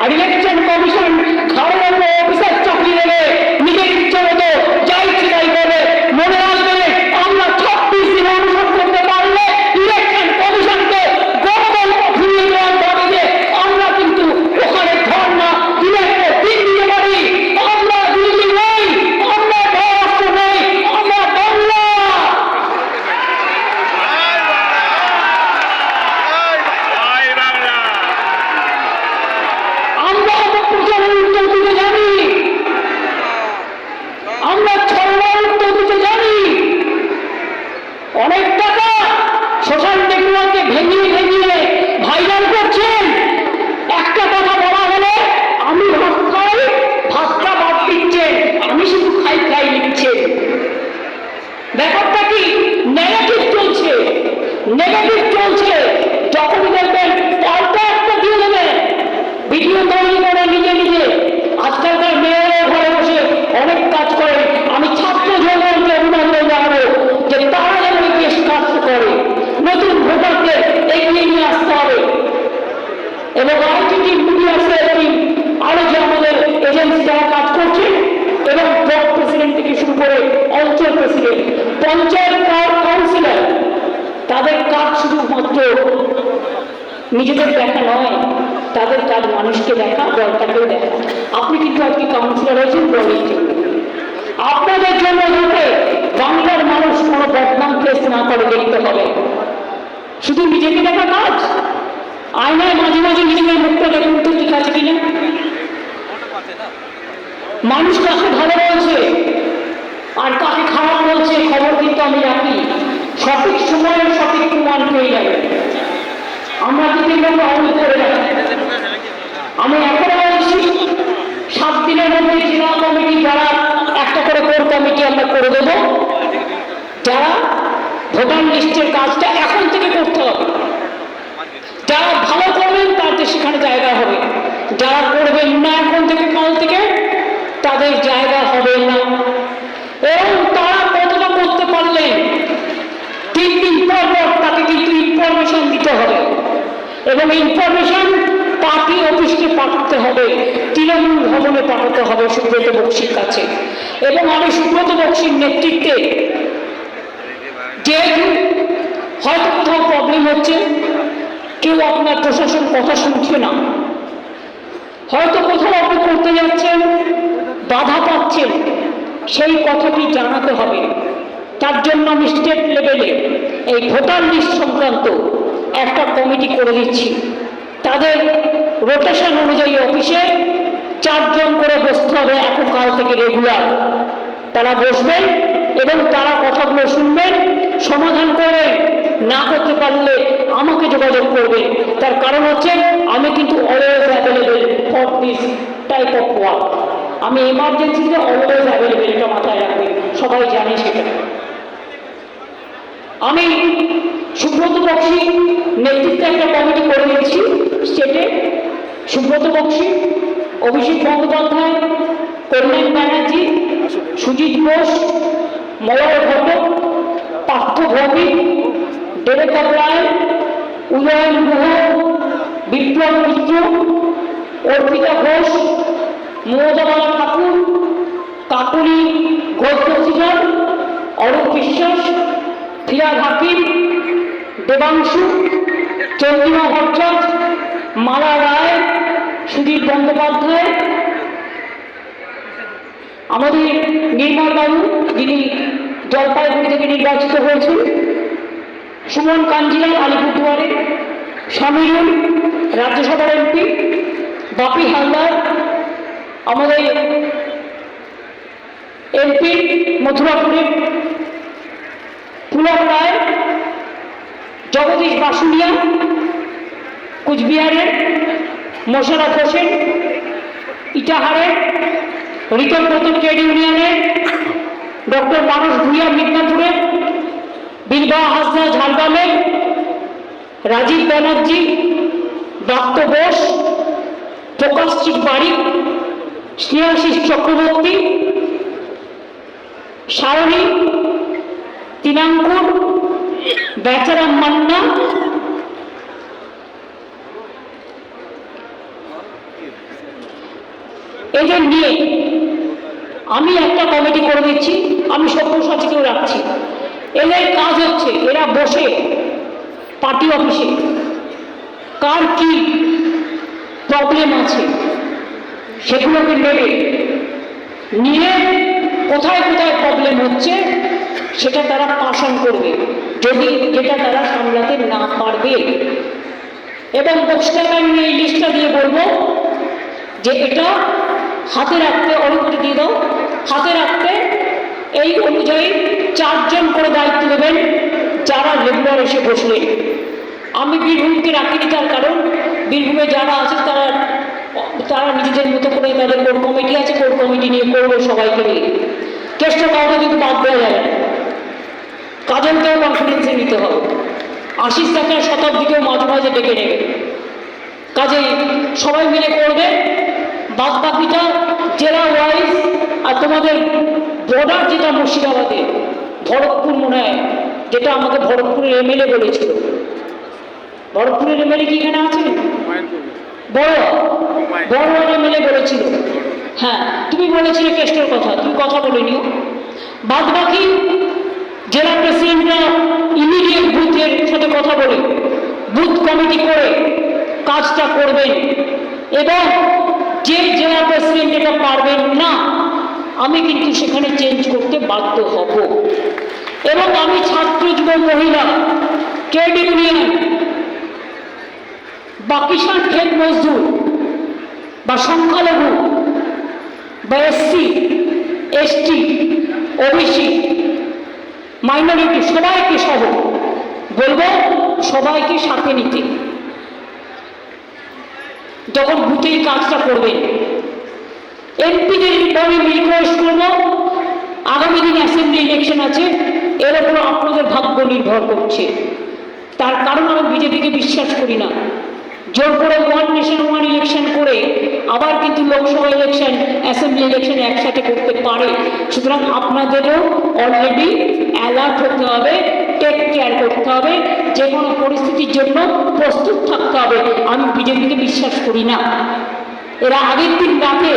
আর ইলেকশন কমিশন ঘরের অফিসার চাকরি দেবে, নিজের ইচ্ছা মতো যা ইচ্ছে তাই করবে। মনে রাখবে, আমরা 26 দিন অনুসরণ করতে পারলে ইলেকশন কমিশনকে গরম ফিরিয়ে দেওয়ার দাবিতে আমরা কিন্তু ওখানে ধর্ণা দিনে দিন দিতে পারি। আমরা দিল্লি নেই, আমরা মহারাষ্ট্র নেই, আমরা বাংলা। আমরা প্রচারের উত্তর দিতে জানি, আমরা ছড়ানোর উত্তর দিতে জানি। অনেক টাকা সোশ্যাল নেটওয়ার্কে ভেঙিয়ে ভেঙিয়ে ভাইরাল করছেন। একটা কথা বলা হলে আমি ভাত খাই, ভাতটা বাদ দিচ্ছেন, আমি শুধু খাই খাই লিখছেন। ব্যাপারটা কি নেগেটিভ চলছে, নেগেটিভ চলছে। যখনই দেখবেন পাল্টা একটা দিয়ে দেবেন, ভিডিও তৈরি করে নিজে নিজে। আজকালকার মেয়েরা ঘরে বসে অনেক কাজ করে। আমি ছাত্র জনগণকে অভিনন্দন জানাবো যে তারা যেন বেশ কাজ করে, নতুন ভোটারদের এগিয়ে নিয়ে আসতে হবে। এবং আইটি মিডিয়া টিম আরো যে আমাদের এজেন্সি যারা কাজ করছে, এবং ব্লক প্রেসিডেন্ট থেকে শুরু করে অঞ্চল প্রেসিডেন্ট, পঞ্চায়েত কাউন্সিলর, তাদের কাজ শুধুমাত্র নিজেদের দেখা নয়, তাদের কাজ মানুষকে দেখা, দলটাকেও দেখা। আপনি কিন্তু আজকে কাউন্সিলর হয়েছেন দলের জন্য, আপনাদের জন্য যাতে বাংলার মানুষ কোনো বদনাম কেস না করে দেখতে হবে। শুধু নিজেকে দেখা কাজ, আয়নায় মাঝে মাঝে নিজেদের মুখটা দেখুন তো ঠিক আছে কিনা, মানুষ কাকে ভালো বলছে আর কাকে খারাপ বলছে খবর কিন্তু আমি রাখি। সঠিক সময়ে সঠিক প্রমাণ পেয়ে যাবে। আমরা যদি অবহিত করে রাখি, আমি এখনো বলছি 7 দিনের মধ্যে জেলা কমিটি যারা একটা করে কোর কমিটি আমরা করে দেব, যারা ভোটার লিস্টের কাজটা এখন থেকে করতে হবে। যারা ভালো করবেন তাদের সেখানে জায়গা হবে, যারা করবেন না এখন থেকে কাল থেকে তাদের জায়গা হবে না। এবং তারা কতটা করতে পারলেন 3 দিন পর পর তাকে কিন্তু ইনফরমেশন দিতে হবে, এবং ইনফরমেশন পার্টি অফিসকে পাঠাতে হবে, তৃণমূল ভবনে পাঠাতে হবে সুব্রত বক্সির কাছে। এবং আমি সুব্রত বক্সির নেতৃত্বে, যেহেতু হয়তো কোথাও প্রবলেম হচ্ছে, কেউ আপনার প্রশাসন কথা শুনছে না, হয়তো কোথাও আপনি করতে যাচ্ছেন বাধা পাচ্ছেন, সেই কথাটি জানাতে হবে। তার জন্য আমি স্টেট লেভেলে এই ভোটার লিস্ট সংক্রান্ত একটা কমিটি করে দিচ্ছি। তাদের রোটেশন অনুযায়ী অফিসে 4 জন করে বসতে হবে এখন কাল থেকে রেগুলার। তারা বসবেন এবং তারা কথাগুলো শুনবেন, সমাধান করবেন। না করতে পারলে আমাকে যোগাযোগ করবেন। তার কারণ হচ্ছে আমি কিন্তু always available for this type of work. আমি এমার্জেন্সিতে অলওয়েজ অ্যাভেলেবেল, এটা মাথায় রাখবেন, সবাই জানে সেটা। আমি সুব্রত বক্সি নেতৃত্বে একটা কমিটি করে দিচ্ছি স্টেটে। সুব্রত বক্সি, অভিষেক বন্দ্যোপাধ্যায়, কল্যাণ ব্যানার্জি, সুজিত বোস, মলয় ঘটক, পার্থ ভৌমিক, দেবেন্দ্র রায়, উদয়ন গুহ, বিপ্লব মিত্র, অর্পিতা ঘোষ, মমতাবালা ঠাকুর, কাকুলি ঘোষ, অরূপ বিশ্বাস, ফিরাদ হাকিম, দেবাংশু, চন্দ্রিমা ভট্টাচার্য, মালা রায়, সুদীপ বন্দ্যোপাধ্যায়, আমাদের নির্মল বাবু যিনি জলপাইগুড়ি থেকে নির্বাচিত হয়েছেন, সুমন কাঞ্জিলাল আলিপুরদুয়ারে, শামিরুল রাজ্যসভার এমপি, বাপি হালদার, আমাদের এমপি মথুরাপুরের পুলক রায়, জগদীশ বাসুনিয়া কুচবিহারের, মোশারফ হোসেন ইটাহারের, রিতম প্রথম ট্রেড ইউনিয়নের, ডক্টর মানস ভূঁইয়া মিদনাপুরের, বিলবা হাসদা ঝাড়গ্রামের, রাজীব ব্যানার্জি, দত্ত বোস, প্রকাশ চিকবাড়ি, স্নেহাশিস চক্রবর্তী, সারণী, তিনাঙ্কুর, বেচারাম মান্না, এদের নিয়ে আমি একটা কমিটি করে দিচ্ছি। আমি সব্যসাচীকেও রাখছি। এদের কাজ হচ্ছে এরা বসে পার্টি অফিসে কার কি প্রবলেম আছে সেগুলোকে নেবে, নিয়ে কোথায় কোথায় প্রবলেম হচ্ছে সেটা তারা পাস অন করবে, যদি যেটা তারা সামলাতে না পারবে। এবং বক্সটাকে আমি এই লিস্টটা দিয়ে বলবো যে এটা হাতে রাখতে, অনেকটা দিয়ে দাও, হাতে রাখতে এই অনুযায়ী 4 জন করে দায়িত্ব দেবেন যারা রেগুলার এসে বসলেন। আমি বীরভূমকে রাখিনি, তার কারণ বীরভূমে যারা আছে তারা নিজেদের মতো করে তাদের কোর কমিটি আছে, কোর কমিটি নিয়ে করবে সবাইকে নিয়ে। চেষ্টা কাউকে কিন্তু বাদ দেওয়া যাবে না, কাজলকেও কনফিডেন্সে নিতে হবে, আশিস টাকা শতাব্দীকেও মাঝে মাঝে ডেকে নেবে। কাজে সবাই মিলে করবে। বাদ বাকিটা জেলা ওয়াইজ, আর তোমাদের বর্ডার যেটা মুর্শিদাবাদে ভরতপুর মনে হয়, যেটা আমাকে ভরতপুরের এমএলএ বলেছিল। ভরতপুরের এমএলএ কি এখানে আছে? বড় এমএলএ বলেছিল। হ্যাঁ, তুমি বলেছিলে কেস্টের কথা, তুমি কথা বলে নিও। বাদ বাকি জেলা প্রেসিডেন্টরা ইমিডিয়েট বুথের সাথে কথা বলে বুথ কমিটি করে কাজটা করবেন। এবং যে জেলা প্রেসিডেন্ট এটা পারবেন না, আমি কিন্তু সেখানে চেঞ্জ করতে বাধ্য হব। এবং আমি ছাত্র যুব মহিলা ট্রেড ইউনিয়ন বা কিষাণ ক্ষেত মজদুর বা সংখ্যালঘু বা এসসি এসটি ওবিসি মাইনরিটি সবাইকে সহ বলবো সবাইকে সাথে নিতে যখন বুথেই কাজটা করবেন। এমপিদের আমি রিকোয়েস্ট করবো, আগামী দিন অ্যাসেম্বলি ইলেকশন আছে, এর উপর আপনাদের ভাগ্য নির্ভর করছে। তার কারণ আমি বিজেপিকে বিশ্বাস করি না। জোর করে 1 নেশন 1 ইলেকশন করে আবার কিন্তু লোকসভা ইলেকশন অ্যাসেম্বলি ইলেকশন একসাথে করতে পারে। সুতরাং আপনাদেরও অলরেডি অ্যালার্ট হতে হবে, টেক কেয়ার করতে হবে, যে কোনো পরিস্থিতির জন্য প্রস্তুত থাকতে হবে। আমি বিজেপিকে বিশ্বাস করি না। এরা আগের দিন রাতে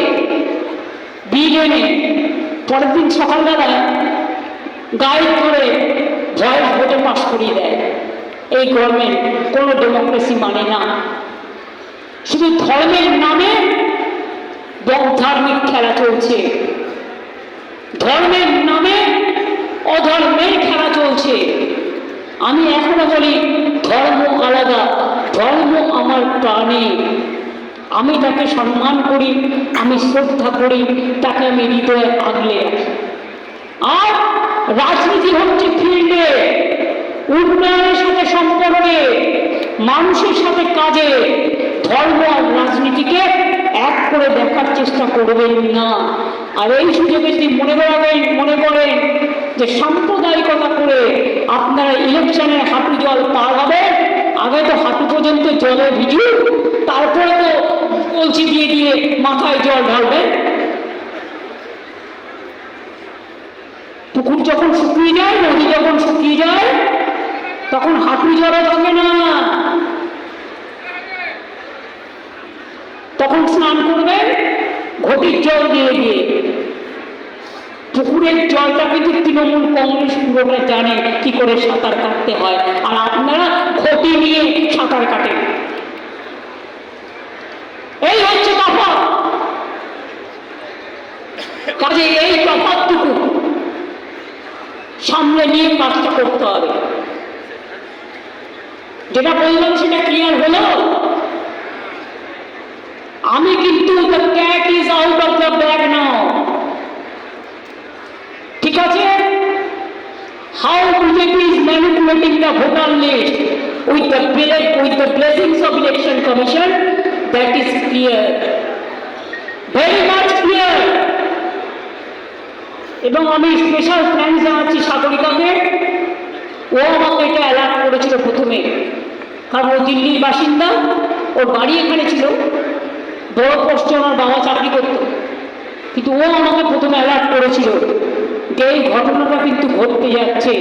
বিল এনে পরের দিন সকালবেলায় গাইড করে ভয়েস ভোটে পাস করিয়ে দেয়। এই গভর্নমেন্ট কোনো ডেমোক্রেসি মানে না, শুধু ধর্মের নামে ধার্মিক খেলা চলছে, ধর্মের নামে অধর্মের খেলা চলছে। আমি এখনো বলি ধর্ম আলাদা, ধর্ম আমার প্রাণে, আমি তাকে সম্মান করি, আমি শ্রদ্ধা করি, তাকে আমি হৃদয়ে আগলে রাখি। আর রাজনীতি হচ্ছে ফিল্ডে, উন্নয়নের সাথে সম্পর্কে, মানুষের সাথে কাজে। ধর্ম আর রাজনীতিকে এক করে দেখার চেষ্টা করবেন না। আর এই সুযোগে যদি মনে করেন যে সাম্প্রদায়িকতা করে আপনারা ইলেকশনের হাঁটু জল পার হবে, আগে তো হাঁটু পর্যন্ত জলে ভিজু, তারপরে তো কলসি দিয়ে দিয়ে মাথায় জল ঢালবে। পুকুর যখন শুকিয়ে যায়, নদী যখন শুকিয়ে যায়, তখন হাঁটু জল থাকে না, তখন স্নান করবেন ঘটির জল দিয়ে দিয়ে। পুকুরের জলটা কিন্তু তৃণমূল কংগ্রেস পুরোটা জানে কি করে সাঁতার কাটতে হয়, আর আপনারা ঘটি নিয়ে সাঁতার কাটেন। এই হচ্ছে তফাৎ। কাজে এই তফাৎটুকু সামনে নিয়ে কাজটা করতে হবে। যেটা বললাম সেটা ক্লিয়ার হলো? আমি কিন্তু the cat is out of the bag now, ঠিক আছে? How BJP is manipulating the voter list with the blessings of Election Commission, that is clear, very much clear. এবং আমি স্পেশাল থ্যাঙ্কস জানাচ্ছি সাগরিকাকে, ও আমাকে এটা অ্যালার্ট করেছিল প্রথমে, কারণ ও দিল্লির বাসিন্দা, ওর বাড়ি এখানে ছিল, বড় পোস্টে ওনার বাবা চাকরি করত, কিন্তু ও আমাকে প্রথমে অ্যালার্ট করেছিল যে এই ঘটনাটা কিন্তু ঘটতে যাচ্ছে।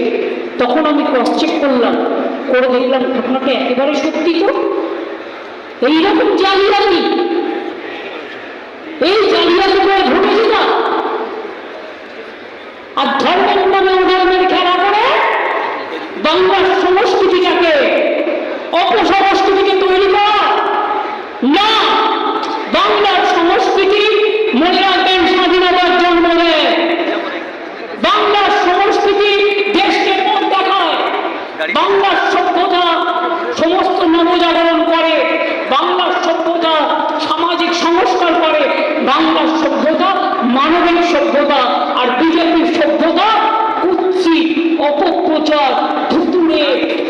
তখন আমি ক্রস চেক করলাম, করে দেখলাম ঘটনাটা একেবারে সত্যি। তো এইরকম জালিয়াতি, এই জালিয়াতি করে ঘটেছে না। আর ধর্মের নামে ধর্মের খেলা করে বাংলার সংস্কৃতিটাকে, অপসংস্কৃতিকে তৈরি করা না। বাংলার সংস্কৃতি মনে রাখবেন স্বাধীনতার জন্ম দেয়, বাংলার সংস্কৃতি দেশকে পথ দেখায়, বাংলার সভ্যতা সমস্ত নবজাগরণ করে, বাংলার সভ্যতা সামাজিক সংস্কার করে, বাংলার সভ্যতা মানবিক সভ্যতা। আর বিজেপির সভ্যতা কুৎসিত, অপপ্রচার, ধুতুরে,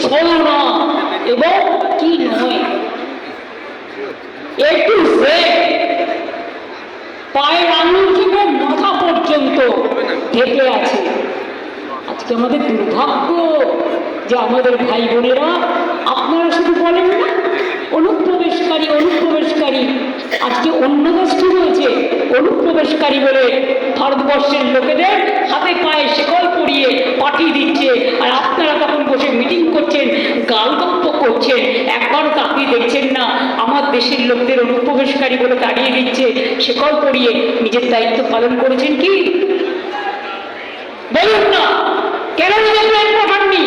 ছলনা এবং কি নয়, একটু পায়ের আঙুল থেকে মাথা পর্যন্ত ঢেকে আছে। আজকে আমাদের দুর্ভাগ্য যে আমাদের ভাই বোনেরা, আপনারা শুধু বলেন না অনুপ্রবেশকারী অনুপ্রবেশকারী, আজকে অন্য গোষ্ঠী রয়েছে অনুপ্রবেশকারী বলে ভারতবর্ষের লোকেদের হাতে পায়ে শেকল পরিয়ে পাঠিয়ে দিচ্ছে। আর আপনারা তখন বসে মিটিং করছেন, গালগপ্প করছেন, একবার তাকিয়ে দেখছেন না আমার দেশের লোকদের অনুপ্রবেশকারী বলে তাড়িয়ে দিচ্ছে শেকল পরিয়ে। নিজের দায়িত্ব পালন করেছেন কি? বলুন না, কেন নিজের প্লেন পাঠাননি?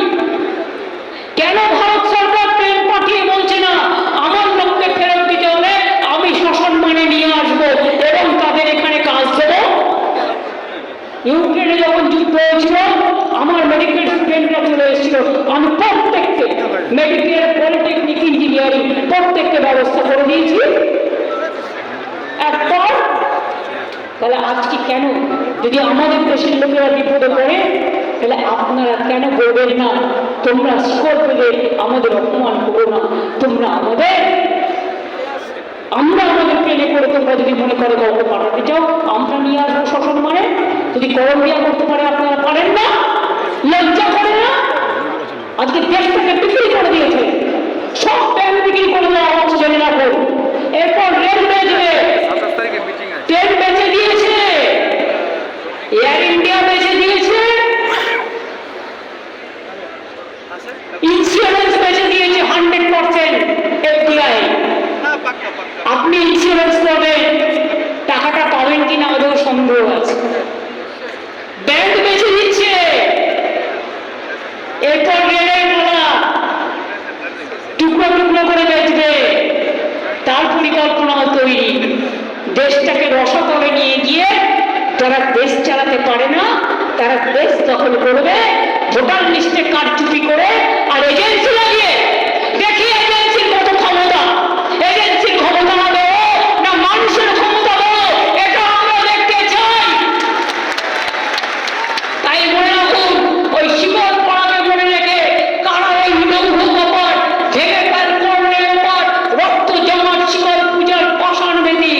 কেন ভারত সরকার প্লেন পাঠিয়ে বলছে না আমার লোককে ফেরত দিতে হলে আমি সসম্মানে নিয়ে আসবো এবং তাদের এখানে কাজ দেবো? ইউক্রেনে যখন যুদ্ধ হয়েছিল আমার মেডিকেল স্টুডেন্টরা চলে এসেছিল, আমি প্রত্যেককে মেডিকেল, পলিটেকনিক, ইঞ্জিনিয়ারিং প্রত্যেককে ব্যবস্থা করে দিয়েছি একবার। তাহলে আজকে কেন, যদি আমাদের দেশের লোকেরা বিপদে পড়ে, তাহলে আপনারা কেন বলবেন না তোমরা শিকড় পেলে আমাদের অপমান করো না, তোমরা আমাদের, আমরা আমাদের প্লেনে করে তোমরা যদি মনে করে গল্প পাঠাতে চাও আমরা নিয়ে আসবো সসম্মানে। যদি কলম্বিয়া করতে পারে আপনারা পারেন না? লজ্জা করে না? আজকে দেশটাকে বিক্রি করে দিয়েছে, সব ব্যাংক বিক্রি করে দেওয়া হচ্ছে জেনে রাখো। এরপর রেল বেচবে, ট্রেন বেচে দিয়েছে, এয়ার ইন্ডিয়া বেচে দিয়েছে, ইন্স্যুরেন্স বেচে দিয়েছে 100% এফডিআই। আপনি ইন্স্যুরেন্স করবেন, টাকাটা পাবেন কিনা ওদের সন্দেহ আছে। ব্যাংক বেচে দিচ্ছে, এরপর রেলের মালা টুকরো টুকরো করে বেচবে, তার পরিকল্পনাও তৈরি। দেশটাকে রসাতলে নিয়ে গিয়ে যারা দেশ চালাতে পারে না তারা দেশ দখল করবে, ভোটার লিস্টে কারচুপি করে আর এজেন্সি লাগিয়ে। দেখি এজেন্সির কত ক্ষমতা, এজেন্সির ক্ষমতা হবে না মানুষের ক্ষমতা হবে, এটা আমরা দেখতে চাই। তাই মনে রাখুন, ওই শিকড় পড়াকে মনে রেখে কারা ওই লৌহ কপাট ভেঙে তার কর্ণের উপর রক্ত জমাট শিকড় পূজার পাষাণ বেদি।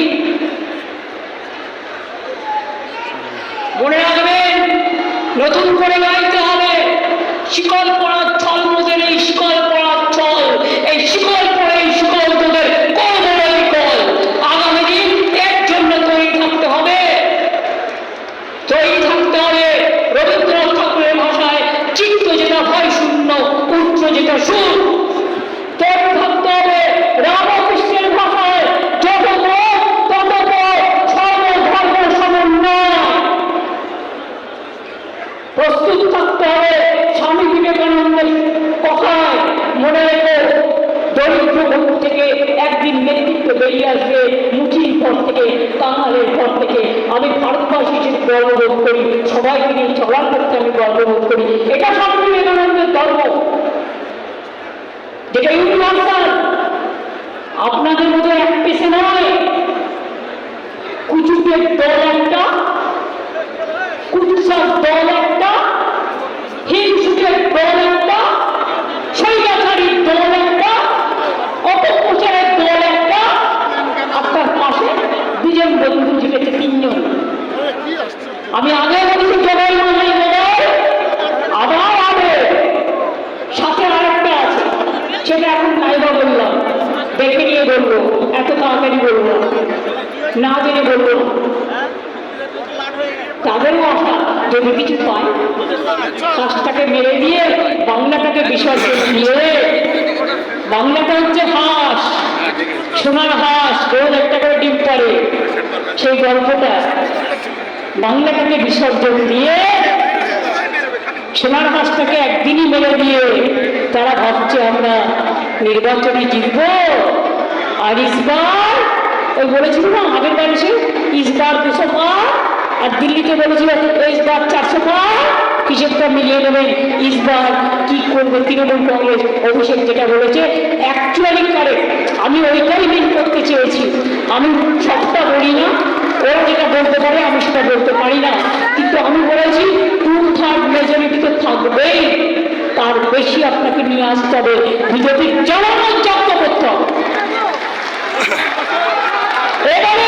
মনে রাখবেন, নতুন করে গাইতে হবে শিকল পড়ার ছল মোদের, এই শিকল পড়ার ছল, এই শিকল পড়ে এই শিকল তোদের করবো এই কল। আগামী দিন এর জন্য তৈরি থাকতে হবে, তৈরি থাকতে হবে। রবীন্দ্রনাথ ঠাকুরের ভাষায় চিত্ত যেটা ভয় শূন্য, উচ্চ যেটা সুর, তৈরি থাকতে হবে। রামকৃষ্ণের ভাষায় যত পথ তত পথ, সর্বধর্ম সমন্বয়। প্রস্তুত থাকতে হবে স্বামী বিবেকানন্দের কথায়, মনে রেখো দরিদ্র মুখ থেকে একদিন নেতৃত্ব বেরিয়ে আসবে, মুঠির পর থেকে, কাঙালের পর থেকে। আমি ভারতবাসী হিসেবে গর্ববোধ করি, সবাইকে নিয়ে চলার করতে আমি গর্ববোধ করি। এটা স্বামী বিবেকানন্দের ধর্ম, যেটা ইউনিভার্সাল। আপনাদের মতো এক পেশে নয়, সিপিএমের দল একটা, কুৎসার দল একটা, হিংসুকের দল একটা, স্বৈরাচারীর দল একটা, অপপ্রচারের দল একটা, আপনার পাশে দুজন বন্ধু জিতেছে তিনজন। আমি আগে বলেছি জবাই মহাই জবাই, আবার আগে সাথে আরেকটা আছে, সেটা এখন নাইবা বললাম, দেখে নিয়ে বলবো, এত তাড়াতাড়ি বলবো না, জেনে বলবো না। তাদেরও আশা যদি কিছু পায়, হাঁসটাকে মেরে দিয়ে বাংলাটাকে বিসর্জন দিয়ে, বাংলাটা হচ্ছে হাঁস, সোনার হাঁস, রোজ একটা করে ডিম পারে, সেই গল্পটা বাংলাটাকে বিসর্জন দিয়ে সোনার হাঁসটাকে একদিনই মেরে দিয়ে তারা ভাবছে আমরা নির্বাচনে জিতব। আর ইসবার ওই বলেছিল না আগের বার এসে ইসবার 200 পার, আর দিল্লিতে বলেছিল ইসবার 400 পার, হিসেবটা মিলিয়ে নেবেন। ইসবার কি করবে তৃণমূল কংগ্রেস, অভিষেক যেটা বলেছে অ্যাকচুয়ালি কারেক্ট, আমি ওইটাই মিন করতে চেয়েছি। আমি সবটা বলি না, ওরা যেটা বলতে পারে আমি সেটা বলতে পারি না, কিন্তু আমি বলেছি 2/3 মেজরিটি তো থাকবেই, তার বেশি আপনাকে নিয়ে আসতে হবে, বিজেপির জনমত জব্দ করতে হবে। এবারে